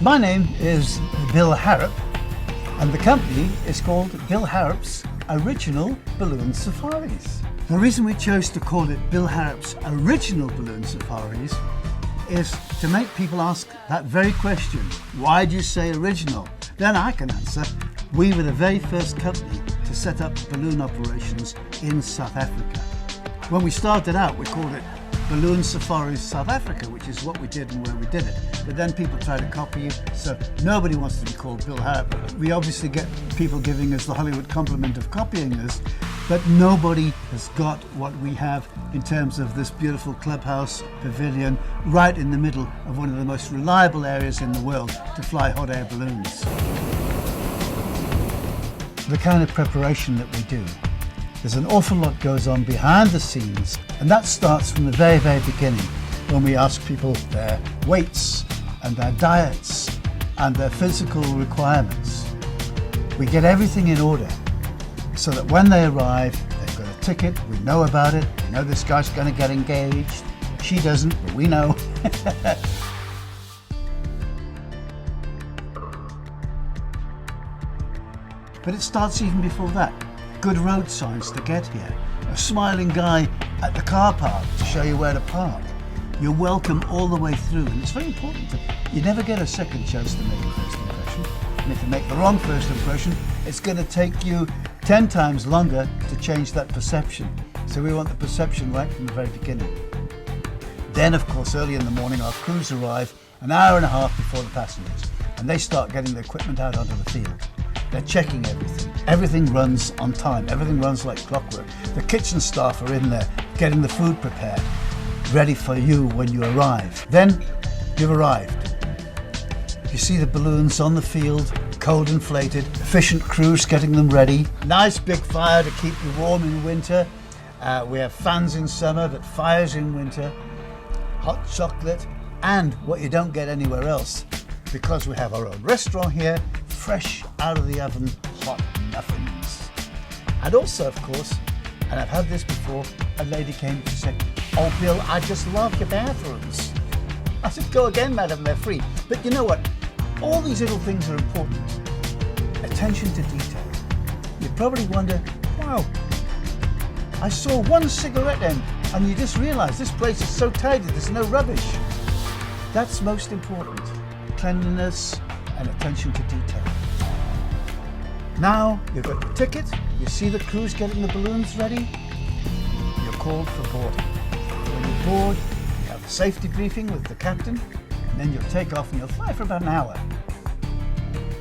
My name is Bill Harrop, and the company is called Bill Harrop's Original Balloon Safaris. The reason we chose to call it Bill Harrop's Original Balloon Safaris is to make people ask that very question. Why do you say original? Then I can answer. We were the very first company to set up balloon operations in South Africa. When we started out, we called it Balloon Safaris South Africa, which is what we did and where we did it. But then people try to copy you, so nobody wants to be called Bill Harrop. We obviously get people giving us the Hollywood compliment of copying us, but nobody has got what we have in terms of this beautiful clubhouse pavilion right in the middle of one of the most reliable areas in the world to fly hot air balloons. The kind of preparation that we do, there's an awful lot goes on behind the scenes, and that starts from the very, very beginning when we ask people their weights and their diets and their physical requirements. We get everything in order so that when they arrive, they've got a ticket, we know about it, we know this guy's going to get engaged. She doesn't, but we know. But it starts even before that. Good road signs to get here. A smiling guy at the car park to show you where to park. You're welcome all the way through, and it's very important. You never get a second chance to make a first impression. And if you make the wrong first impression, it's going to take you 10 times longer to change that perception. So we want the perception right from the very beginning. Then, of course, early in the morning, our crews arrive an hour and a half before the passengers, and they start getting the equipment out onto the field. They're checking everything. Everything runs on time. Everything runs like clockwork. The kitchen staff are in there getting the food prepared, ready for you when you arrive. Then you've arrived. You see the balloons on the field, cold inflated, efficient crews getting them ready. Nice big fire to keep you warm in winter. We have fans in summer, but fires in winter. Hot chocolate, and what you don't get anywhere else, because we have our own restaurant here, fresh out of the oven, hot muffins. And also, of course, and I've had this before, a lady came to say, "Oh, Bill, I just love your bathrooms." I said, "Go again, madam, they're free." But you know what? All these little things are important. Attention to detail. You probably wonder, wow, I saw one cigarette end, and you just realize this place is so tidy, there's no rubbish. That's most important. Cleanliness and attention to detail. Now you've got your ticket, you see the crews getting the balloons ready, you're called for boarding. When you board, you have a safety briefing with the captain, and then you'll take off and you'll fly for about an hour.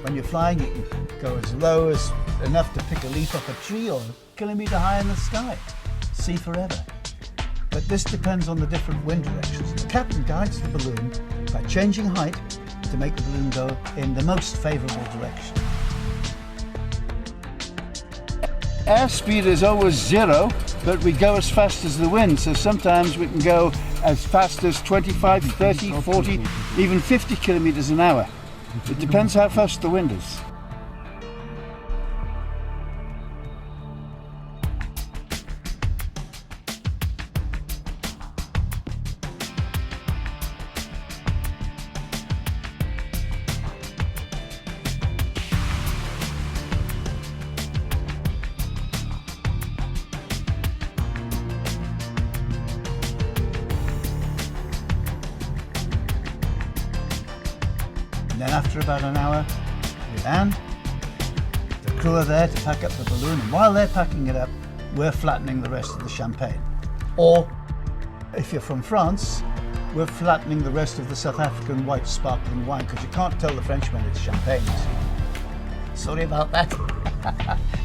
When you're flying, you can go as low as enough to pick a leaf off a tree or a kilometre high in the sky. See forever. But this depends on the different wind directions. The captain guides the balloon by changing height to make the balloon go in the most favourable direction. Airspeed is always 0, but we go as fast as the wind, so sometimes we can go as fast as 25, 30, 40, even 50 kilometres an hour. It depends how fast the wind is. And then after about an hour, we land. The crew are there to pack up the balloon, and while they're packing it up, we're flattening the rest of the champagne. Or, if you're from France, we're flattening the rest of the South African white sparkling wine, because you can't tell the Frenchman it's champagne, you see. Sorry about that.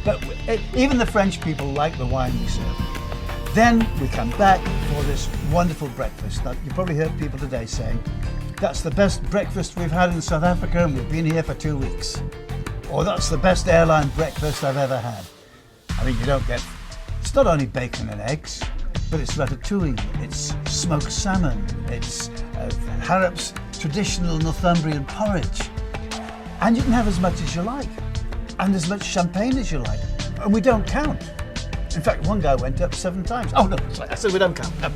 But even the French people like the wine we serve. Then we come back for this wonderful breakfast. Now, you've probably heard people today saying, "That's the best breakfast we've had in South Africa and we've been here for 2 weeks." Or "That's the best airline breakfast I've ever had." I mean, it's not only bacon and eggs, but it's ratatouille, it's smoked salmon, it's Harrop's traditional Northumbrian porridge. And you can have as much as you like, and as much champagne as you like. And we don't count. In fact, one guy went up 7 times. Oh no, sorry, I said we don't count. No.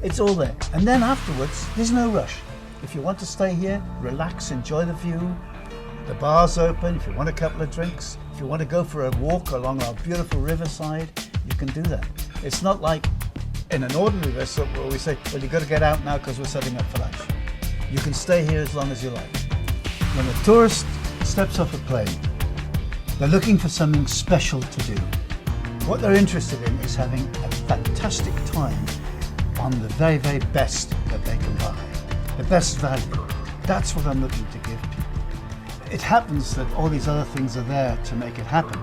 It's all there. And then afterwards, there's no rush. If you want to stay here, relax, enjoy the view. The bar's open if you want a couple of drinks. If you want to go for a walk along our beautiful riverside, you can do that. It's not like in an ordinary restaurant where we say, well, you've got to get out now because we're setting up for lunch. You can stay here as long as you like. When a tourist steps off a plane, they're looking for something special to do. What they're interested in is having a fantastic time on the very, very best that they can buy. The best value. That's what I'm looking to give people. It happens that all these other things are there to make it happen.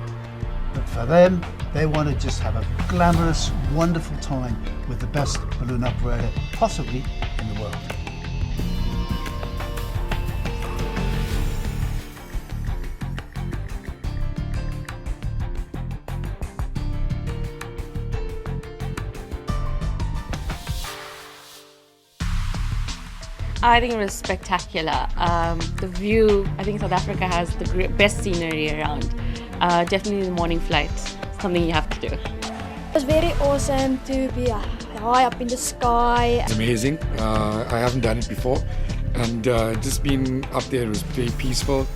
But for them, they want to just have a glamorous, wonderful time with the best balloon operator possibly in the world. I think it was spectacular. The view, I think South Africa has the best scenery around. Definitely the morning flight, something you have to do. It was very awesome to be high up in the sky. It's amazing. I haven't done it before, and just being up there was very peaceful.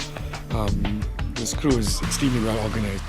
This crew is extremely well organized.